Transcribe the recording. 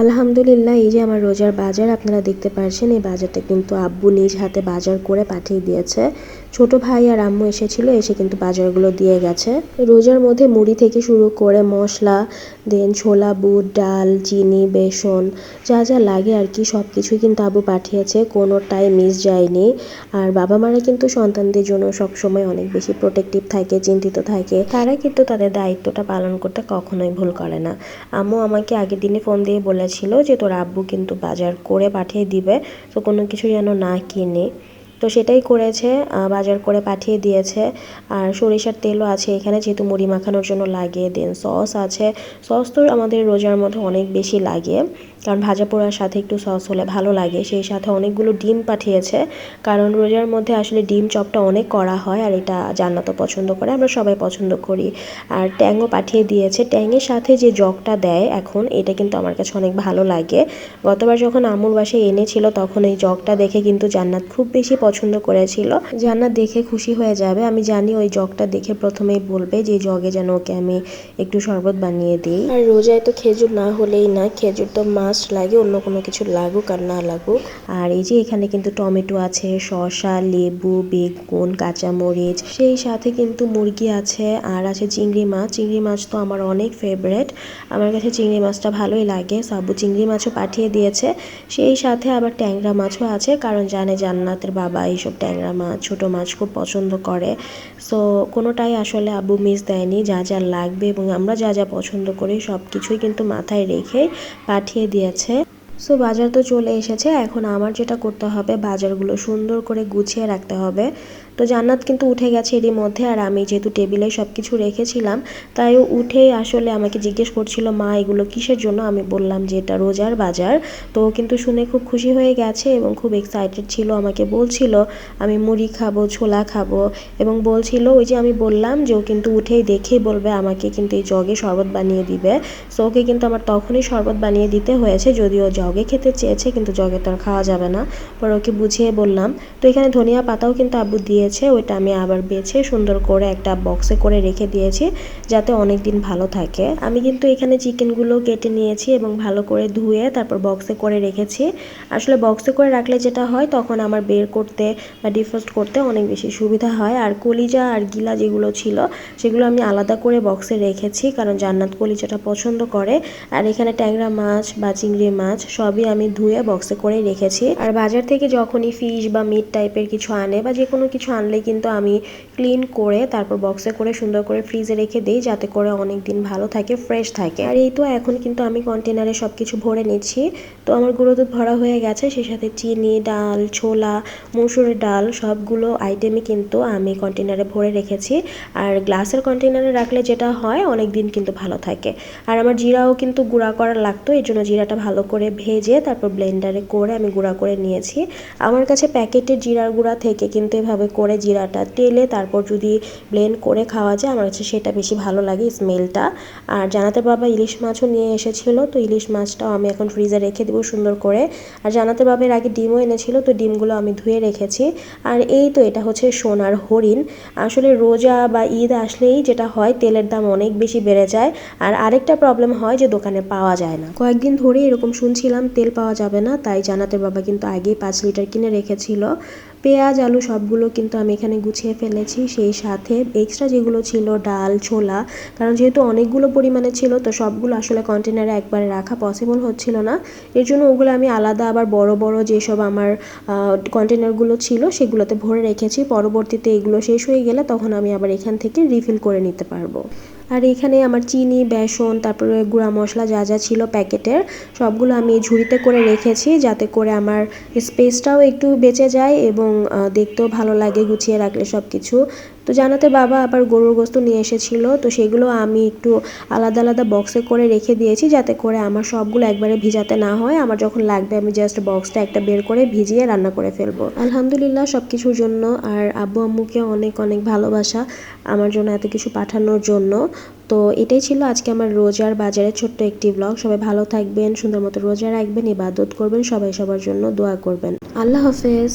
আলহামদুলিল্লাহ, এই যে আমার রোজার বাজার আপনারা দেখতে পাচ্ছেন, এই বাজারটা কিন্তু আব্বু নিজ হাতে বাজার করে পাঠিয়ে দিয়েছে। ছোট ভাই আর আম্মু এসেছিল, এসে কিন্তু বাজারগুলো দিয়ে গেছে। রোজার মধ্যে মুড়ি থেকে শুরু করে মশলা, দেন ছোলা, বুট, ডাল, চিনি, বেসন, যা যা লাগে আর কি সব কিছুই কিন্তু আব্বু পাঠিয়েছে, কোনোটাই মিস যায়নি। আর বাবা মারা কিন্তু সন্তানদের জন্য সবসময় অনেক বেশি প্রোটেক্টিভ থাকে, চিন্তিত থাকে। তারা কিন্তু তাদের দায়িত্বটা পালন করতে কখনোই ভুল করে না। আম্মু আমাকে আগের দিনে ফোন দিয়ে বলেছিল যে তোর আব্বু কিন্তু বাজার করে পাঠিয়ে দিবে, তো কোনো কিছু যেন না কিনে। তো সেটাই করেছে, বাজার করে পাঠিয়ে দিয়েছে। আর সরিষার তেলও আছে এখানে, যেহেতু মুড়ি মাখানোর জন্য লাগে। দেন সস আছে, সস তো আমাদের রোজার মধ্যে অনেক বেশি লাগে, কারণ ভাজা পোড়ার সাথে একটু সস হলে ভালো লাগে। সেই সাথে অনেকগুলো ডিম পাঠিয়েছে, কারণ রোজার মধ্যে আসলে ডিম চপটা অনেক করা হয়, আর এটা জান্নাতও পছন্দ করে, আমরা সবাই পছন্দ করি। আর ট্যাংও পাঠিয়ে দিয়েছে। ট্যাংয়ের সাথে যে জগটা দেয় এখন, এটা কিন্তু আমার কাছে অনেক ভালো লাগে। গতবার যখন আম্মুর বাসায় এনেছিল তখন এই জগটা দেখে কিন্তু জান্নাত খুব বেশি পছন্দ করেছিল। জান্নাত দেখে খুশি হয়ে যাবে, আমি জানি ওই জগটা দেখে প্রথমেই বলবে যে জগে যেন ওকে আমি একটু শরবত বানিয়ে দিই। আর রোজায় তো খেজুর না হলেই না, খেজুর তো মাস্ট লাগে, অন্য কোনো কিছু লাগুক আর না লাগুক। আর এই যে এখানে কিন্তু টমেটো আছে, শসা, লেবু, বেগুন, কাঁচামরিচ, সেই সাথে কিন্তু মুরগি আছে, আর আছে চিংড়ি মাছ। চিংড়ি মাছ তো আমার অনেক ফেভারেট, আমার কাছে চিংড়ি মাছটা ভালোই লাগে। সাবু চিংড়ি মাছও পাঠিয়ে দিয়েছে, সেই সাথে আবার ট্যাংরা মাছও আছে, কারণ জানে জান্নাতের বাবা এইসব ট্যাংরা মাছ, ছোটো মাছ খুব পছন্দ করে। সো কোনোটাই আসলে আব্বু মিস দেয়নি, যা যা লাগবে এবং আমরা যা যা পছন্দ করি সব কিছুই কিন্তু মাথায় রেখেই পাঠিয়ে দিয়েছে। সো বাজার তো চলে এসেছে, এখন আমার যেটা করতে হবে বাজারগুলো সুন্দর করে গুছিয়ে রাখতে হবে। তো জান্নাত কিন্তু উঠে গেছে এরই মধ্যে, আর আমি যেহেতু টেবিলে সব কিছু রেখেছিলাম তাই উঠেই আসলে আমাকে জিজ্ঞেস করছিল, মা এগুলো কিসের জন্য। আমি বললাম যে এটা রোজার বাজার। তো ও কিন্তু শুনে খুব খুশি হয়ে গেছে এবং খুব এক্সাইটেড ছিল, আমাকে বলছিল আমি মুড়ি খাবো, ছোলা খাবো, এবং বলছিল ওই যে আমি বললাম যে ও কিন্তু উঠেই দেখেই বলবে আমাকে কিন্তু এই জগে শরবত বানিয়ে দিবে। সো ওকে কিন্তু আমার তখনই শরবত বানিয়ে দিতে হয়েছে, যদিও জগে খেতে চেয়েছে কিন্তু জগে তো আর খাওয়া যাবে না, পর ওকে বুঝিয়ে বললাম। তো এখানে ধনিয়া পাতাও কিন্তু আব্বু দিয়েছে, ওইটা আমি আবার বেছে সুন্দর করে একটা বক্সে করে রেখে দিয়েছি, যাতে অনেক দিন ভালো থাকে। আমি কিন্তু এখানে চিকেনগুলো কেটে নিয়েছি এবং ভালো করে ধুয়ে তারপর বক্সে করে রেখেছি। আসলে বক্সে করে রাখলে যেটা হয়, তখন আমার বের করতে বা ডিফ্রস্ট করতে অনেক বেশি সুবিধা হয়। আর কলিজা আর গিলা যেগুলো ছিল সেগুলো আমি আলাদা করে বক্সে রেখেছি, কারণ জান্নাত কলিজাটা পছন্দ করে। আর এখানে ট্যাংরা মাছ বা চিংড়ি মাছ সবই আমি ধুয়ে বক্সে করে রেখেছি। আর বাজার থেকে যখনই ফিশ বা মিট টাইপের কিছু আনে বা যে কোনো কিছু আনলে কিন্তু আমি ক্লিন করে তারপর বক্সে করে সুন্দর করে ফ্রিজে রেখে দিই, যাতে করে অনেক দিন ভালো থাকে, ফ্রেশ থাকে। আর এই তো এখন কিন্তু আমি কন্টেনারে সব কিছু ভরে নিচ্ছি। তো আমার গুঁড়ো দুধ ভরা হয়ে গেছে, সেই সাথে চিনি, ডাল, ছোলা, মসুরের ডাল সবগুলো আইটেমই কিন্তু আমি কন্টেনারে ভরে রেখেছি। আর গ্লাসের কন্টেনারে রাখলে যেটা হয় অনেক দিন কিন্তু ভালো থাকে। আর আমার জিরাও কিন্তু গুঁড়া করা লাগতো, এই জন্য জিরাটা ভালো করে ভেজে তারপর ব্লেন্ডারে করে আমি গুঁড়া করে নিয়েছি। আমার কাছে প্যাকেটের জিরার গুঁড়া থেকে কিন্তু এভাবে করে জিরাটা তেলে তারপর যদি ব্লেন্ড করে খাওয়া যায়, আমার কাছে সেটা বেশি ভালো লাগে স্মেলটা। আর জানাতের বাবা ইলিশ মাছও নিয়ে এসেছিলো, তো ইলিশ মাছটাও আমি এখন ফ্রিজে রেখে দেবো সুন্দর করে। আর জানাতের বাবার আগে ডিমও এনেছিল, তো ডিমগুলো আমি ধুয়ে রেখেছি। আর এই তো এটা হচ্ছে সোনার হরিণ। আসলে রোজা বা ঈদ আসলেই যেটা হয়, তেলের দাম অনেক বেশি বেড়ে যায়। আর আরেকটা প্রবলেম হয় যে দোকানে পাওয়া যায় না। কয়েকদিন ধরে এরকম শুনছিলাম তেল পাওয়া যাবে না, তাই জানাতের বাবা কিন্তু আগেই 5 লিটার কিনে রেখেছিল। পেঁয়াজ, আলু সবগুলো কিন্তু আমি এখানে গুছিয়ে ফেলেছি, সেই সাথে এক্সট্রা যেগুলো ছিল ডাল, ছোলা, কারণ যেহেতু অনেকগুলো পরিমাণে ছিল তো সবগুলো আসলে কন্টেনারে একবারে রাখা পসিবল হচ্ছিল না। এর জন্য ওগুলো আমি আলাদা আবার বড় বড় যেসব আমার কন্টেনারগুলো ছিল সেগুলোতে ভরে রেখেছি। পরবর্তীতে এগুলো শেষ হয়ে গেলে তখন আমি আবার এখান থেকে রিফিল করে নিতে পারবো। আর এখানে আমার চিনি, বেসন, তারপরে গুঁড়া মশলা যা যা ছিল প্যাকেটের সবগুলো আমি ঝুড়িতে করে রেখেছি, যাতে করে আমার স্পেসটাও একটু বেঁচে যায় এবং দেখতেও ভালো লাগে গুছিয়ে রাখলে সব কিছু। তো জানাতে বাবা আবার গরুর গোস্ত নিয়ে এসেছিল, তো সেগুলো আমি একটু আলাদা আলাদা বক্সে করে রেখে দিয়েছি, যাতে করে আমার সবগুলো একবারে ভিজাতে না হয়। আমার যখন লাগবে আমি জাস্ট বক্সটা একটা বের করে ভিজিয়ে রান্না করে ফেলবো। আলহামদুলিল্লাহ সব কিছুর জন্য। আর আব্বু আম্মুকে অনেক অনেক ভালোবাসা আমার জন্য এত কিছু পাঠানোর জন্য। তো এটাই ছিল আজকে আমার রোজার বাজারের ছোট্ট একটি ব্লগ। সবাই ভালো থাকবেন, সুন্দর মতো রোজা রাখবেন, ইবাদত করবেন, সবাই সবার জন্য দোয়া করবেন। আল্লাহ হাফেজ।